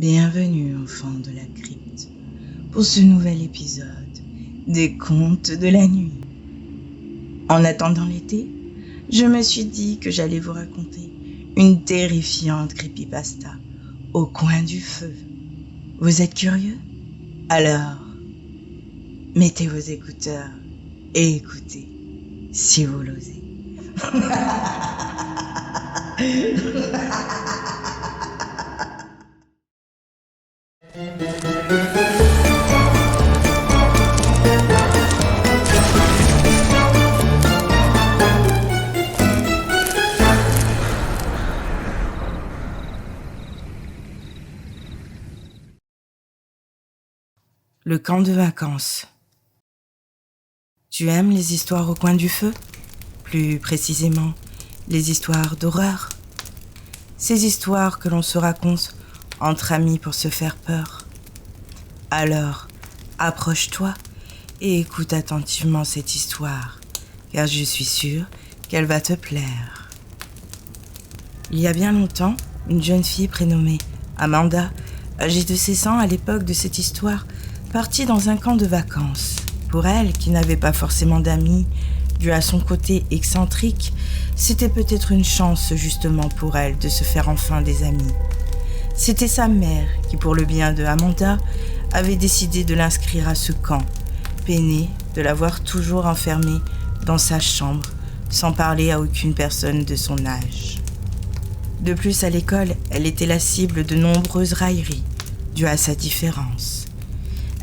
Bienvenue, enfants de la crypte, pour ce nouvel épisode des Contes de la nuit. En attendant l'été, je me suis dit que j'allais vous raconter une terrifiante creepypasta au coin du feu. Vous êtes curieux? Alors, mettez vos écouteurs et écoutez, si vous l'osez. Le camp de vacances. Tu aimes les histoires au coin du feu? Plus précisément, les histoires d'horreur. Ces histoires que l'on se raconte entre amis pour se faire peur. Alors, approche-toi et écoute attentivement cette histoire, car je suis sûre qu'elle va te plaire. Il y a bien longtemps, une jeune fille prénommée Amanda, âgée de 16 ans à l'époque de cette histoire, partie dans un camp de vacances. Pour elle, qui n'avait pas forcément d'amis, dû à son côté excentrique, c'était peut-être une chance justement pour elle de se faire enfin des amis. C'était sa mère qui, pour le bien de Amanda, avait décidé de l'inscrire à ce camp, peinée de la voir toujours enfermée dans sa chambre, sans parler à aucune personne de son âge. De plus, à l'école, elle était la cible de nombreuses railleries, dues à sa différence.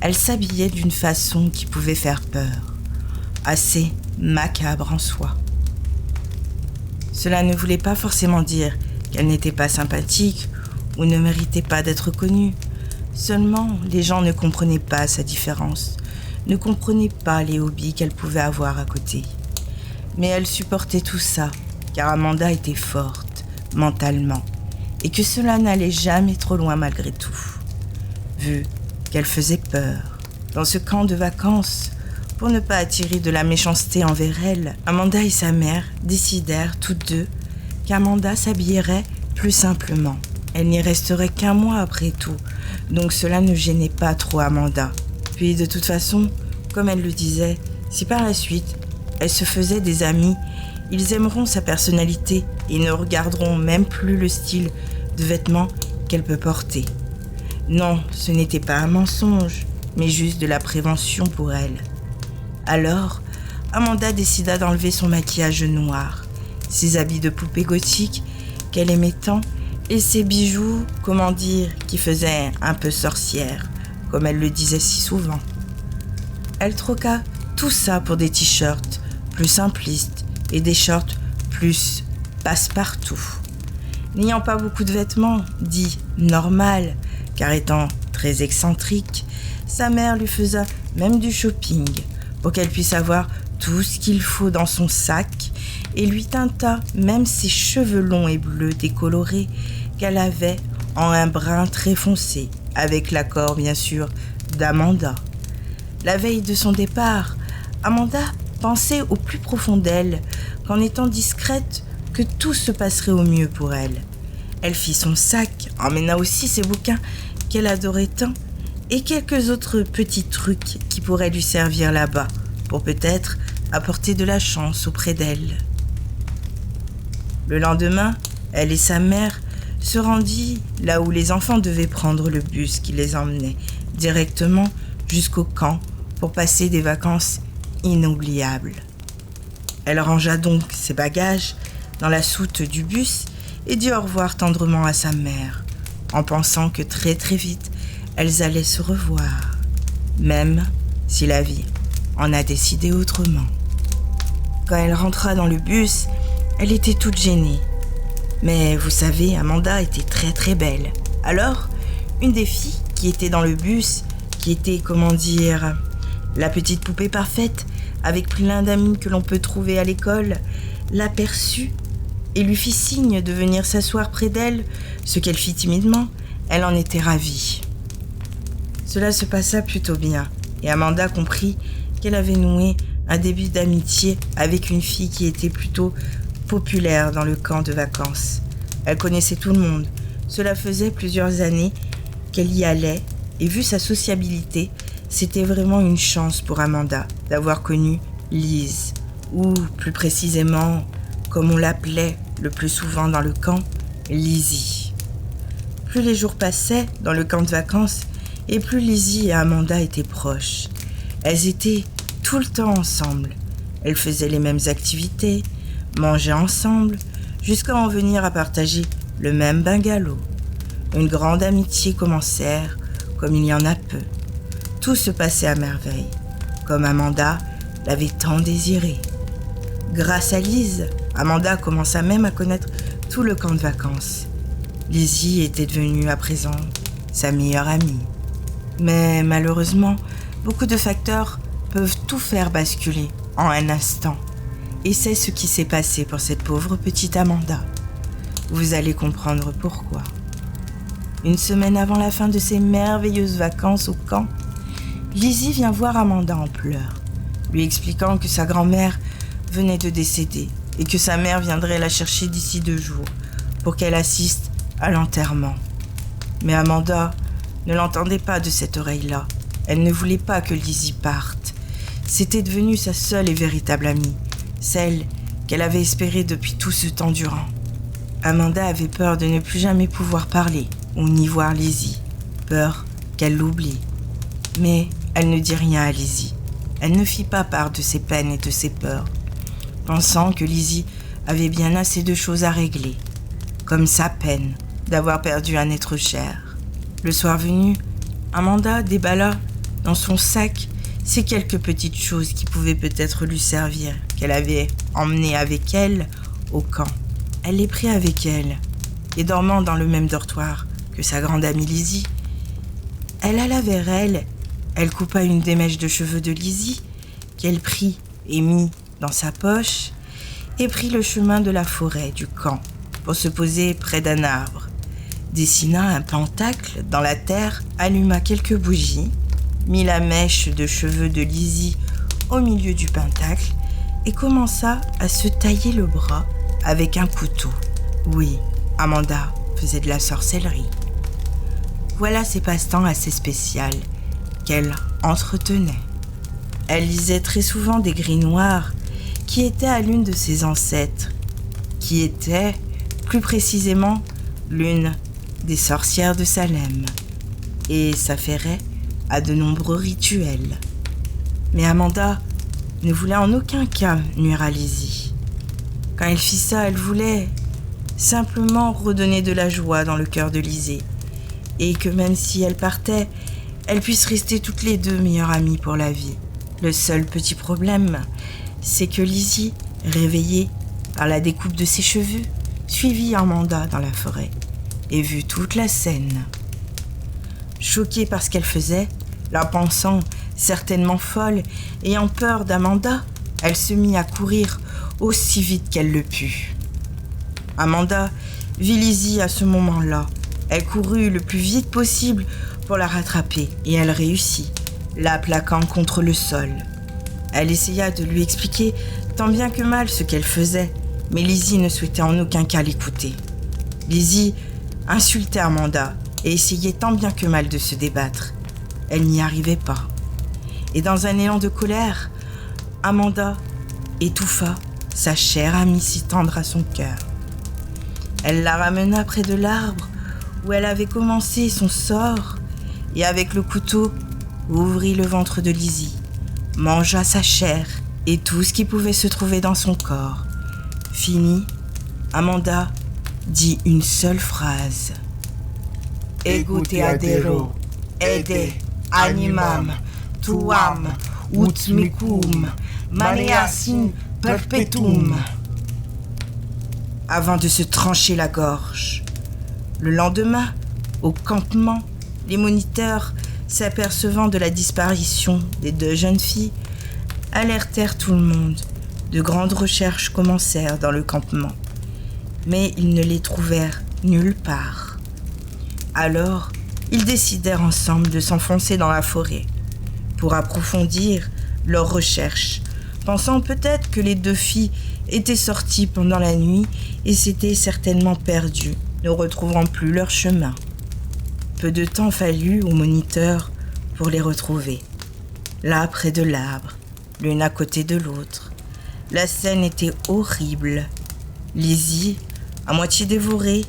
Elle s'habillait d'une façon qui pouvait faire peur, assez macabre en soi. Cela ne voulait pas forcément dire qu'elle n'était pas sympathique ou ne méritait pas d'être connue. Seulement, les gens ne comprenaient pas sa différence, ne comprenaient pas les hobbies qu'elle pouvait avoir à côté. Mais elle supportait tout ça, car Amanda était forte, mentalement, et que cela n'allait jamais trop loin malgré tout. Vu qu'elle faisait peur. Dans ce camp de vacances, pour ne pas attirer de la méchanceté envers elle, Amanda et sa mère décidèrent toutes deux qu'Amanda s'habillerait plus simplement. Elle n'y resterait qu'un mois après tout, donc cela ne gênait pas trop Amanda. Puis de toute façon, comme elle le disait, si par la suite elle se faisait des amis, ils aimeront sa personnalité et ne regarderont même plus le style de vêtements qu'elle peut porter. Non, ce n'était pas un mensonge, mais juste de la prévention pour elle. Alors, Amanda décida d'enlever son maquillage noir, ses habits de poupée gothique qu'elle aimait tant, et ses bijoux, qui faisaient un peu sorcière, comme elle le disait si souvent. Elle troqua tout ça pour des t-shirts plus simplistes et des shorts plus passe-partout. N'ayant pas beaucoup de vêtements dits normal, car étant très excentrique, sa mère lui faisait même du shopping pour qu'elle puisse avoir tout ce qu'il faut dans son sac et lui teinta même ses cheveux longs et bleus décolorés qu'elle avait en un brun très foncé, avec l'accord bien sûr d'Amanda. La veille de son départ, Amanda pensait au plus profond d'elle qu'en étant discrète, que tout se passerait au mieux pour elle. Elle fit son sac, emmena aussi ses bouquins qu'elle adorait tant et quelques autres petits trucs qui pourraient lui servir là-bas pour peut-être apporter de la chance auprès d'elle. Le lendemain, elle et sa mère se rendirent là où les enfants devaient prendre le bus qui les emmenait directement jusqu'au camp pour passer des vacances inoubliables. Elle rangea donc ses bagages dans la soute du bus et dit au revoir tendrement à sa mère, en pensant que très très vite, elles allaient se revoir, même si la vie en a décidé autrement. Quand elle rentra dans le bus, elle était toute gênée. Mais vous savez, Amanda était très très belle. Alors, une des filles qui était dans le bus, qui était, la petite poupée parfaite, avec plein d'amis que l'on peut trouver à l'école, l'aperçut et lui fit signe de venir s'asseoir près d'elle, ce qu'elle fit timidement. Elle en était ravie. Cela se passa plutôt bien, et Amanda comprit qu'elle avait noué un début d'amitié avec une fille qui était plutôt populaire dans le camp de vacances. Elle connaissait tout le monde. Cela faisait plusieurs années qu'elle y allait, et vu sa sociabilité, c'était vraiment une chance pour Amanda d'avoir connu Lise, ou plus précisément, comme on l'appelait le plus souvent dans le camp, Lizzie. Plus les jours passaient dans le camp de vacances, et plus Lizzie et Amanda étaient proches. Elles étaient tout le temps ensemble. Elles faisaient les mêmes activités, mangeaient ensemble, jusqu'à en venir à partager le même bungalow. Une grande amitié commencèrent, comme il y en a peu. Tout se passait à merveille, comme Amanda l'avait tant désiré. Grâce à Lise, Amanda commença même à connaître tout le camp de vacances. Lizzie était devenue à présent sa meilleure amie. Mais malheureusement, beaucoup de facteurs peuvent tout faire basculer en un instant. Et c'est ce qui s'est passé pour cette pauvre petite Amanda. Vous allez comprendre pourquoi. Une semaine avant la fin de ses merveilleuses vacances au camp, Lizzie vient voir Amanda en pleurs, lui expliquant que sa grand-mère venait de décéder et que sa mère viendrait la chercher d'ici 2 jours pour qu'elle assiste à l'enterrement. Mais Amanda ne l'entendait pas de cette oreille-là. Elle ne voulait pas que Lizzie parte. C'était devenue sa seule et véritable amie, celle qu'elle avait espérée depuis tout ce temps durant. Amanda avait peur de ne plus jamais pouvoir parler ou ni voir Lizzie, peur qu'elle l'oublie. Mais elle ne dit rien à Lizzie. Elle ne fit pas part de ses peines et de ses peurs, pensant que Lizzie avait bien assez de choses à régler, comme sa peine d'avoir perdu un être cher. Le soir venu, Amanda déballa dans son sac ces quelques petites choses qui pouvaient peut-être lui servir, qu'elle avait emmenées avec elle au camp. Elle les prit avec elle, et dormant dans le même dortoir que sa grande amie Lizzie, elle alla vers elle, elle coupa une des mèches de cheveux de Lizzie, qu'elle prit et mit dans sa poche, et prit le chemin de la forêt du camp pour se poser près d'un arbre, dessina un pentacle dans la terre, alluma quelques bougies, mit la mèche de cheveux de Lizzie au milieu du pentacle et commença à se tailler le bras avec un couteau. Oui, Amanda faisait de la sorcellerie. Voilà ses passe-temps assez spéciaux qu'elle entretenait. Elle lisait très souvent des gris noirs qui étaient à l'une de ses ancêtres, qui était, plus précisément, l'une des sorcières de Salem, et s'affairait à de nombreux rituels. Mais Amanda ne voulait en aucun cas nuire à Lizzie. Quand elle fit ça, elle voulait simplement redonner de la joie dans le cœur de Lizzie, et que même si elle partait, elles puissent rester toutes les deux meilleures amies pour la vie. Le seul petit problème, c'est que Lizzie, réveillée par la découpe de ses cheveux, suivit Amanda dans la forêt et vit toute la scène. Choquée par ce qu'elle faisait, la pensant certainement folle, ayant peur d'Amanda, elle se mit à courir aussi vite qu'elle le put. Amanda vit Lizzie à ce moment-là. Elle courut le plus vite possible pour la rattraper et elle réussit, la plaquant contre le sol. Elle essaya de lui expliquer tant bien que mal ce qu'elle faisait, mais Lizzie ne souhaitait en aucun cas l'écouter. Lizzie insultait Amanda et essayait tant bien que mal de se débattre. Elle n'y arrivait pas. Et dans un élan de colère, Amanda étouffa sa chère amie si tendre à son cœur. Elle la ramena près de l'arbre où elle avait commencé son sort et avec le couteau ouvrit le ventre de Lizzie, mangea sa chair et tout ce qui pouvait se trouver dans son corps. Fini, Amanda dit une seule phrase. Ego te adero, ede animam, tuam, ut mecum, maneasin perpetuum. Avant de se trancher la gorge. Le lendemain, au campement, les moniteurs, s'apercevant de la disparition des 2 jeunes filles, alertèrent tout le monde. De grandes recherches commencèrent dans le campement, mais ils ne les trouvèrent nulle part. Alors, ils décidèrent ensemble de s'enfoncer dans la forêt pour approfondir leurs recherches, pensant peut-être que les 2 filles étaient sorties pendant la nuit et s'étaient certainement perdues, ne retrouvant plus leur chemin. Peu de temps fallut au moniteur pour les retrouver. Là, près de l'arbre, l'une à côté de l'autre. La scène était horrible. Lizzie, à moitié dévorée,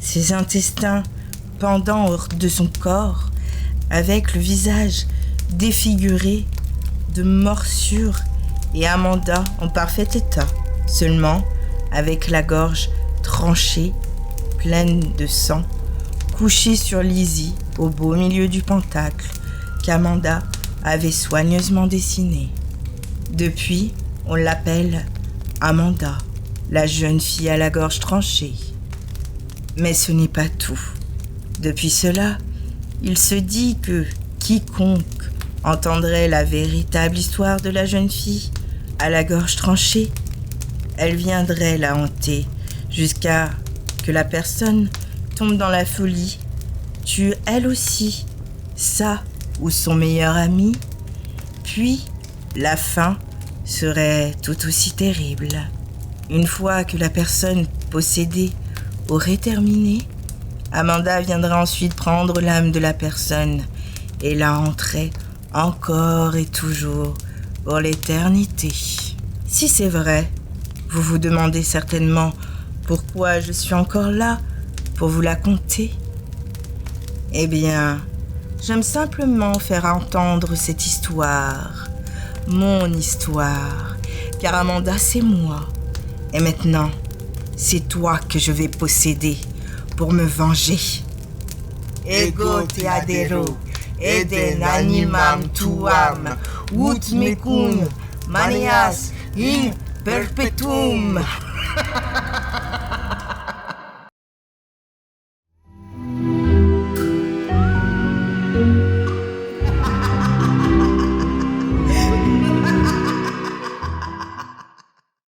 ses intestins pendant hors de son corps, avec le visage défiguré de morsures, et Amanda en parfait état, seulement avec la gorge tranchée, pleine de sang, couchée sur Lizzie au beau milieu du pentacle qu'Amanda avait soigneusement dessiné. Depuis, on l'appelle Amanda, la jeune fille à la gorge tranchée. Mais ce n'est pas tout. Depuis cela, il se dit que quiconque entendrait la véritable histoire de la jeune fille à la gorge tranchée, elle viendrait la hanter jusqu'à que la personne tombe dans la folie, tue elle aussi sa ou son meilleur ami, puis la fin serait tout aussi terrible. Une fois que la personne possédée aurait terminé, Amanda viendra ensuite prendre l'âme de la personne et la hanterait encore et toujours pour l'éternité. Si c'est vrai, vous vous demandez certainement pourquoi je suis encore là pour vous la conter. Eh bien, j'aime simplement faire entendre cette histoire, mon histoire, car Amanda c'est moi. Et maintenant, c'est toi que je vais posséder pour me venger. Ego te adero, eden animam tuam, ut mecum manias in perpetuum.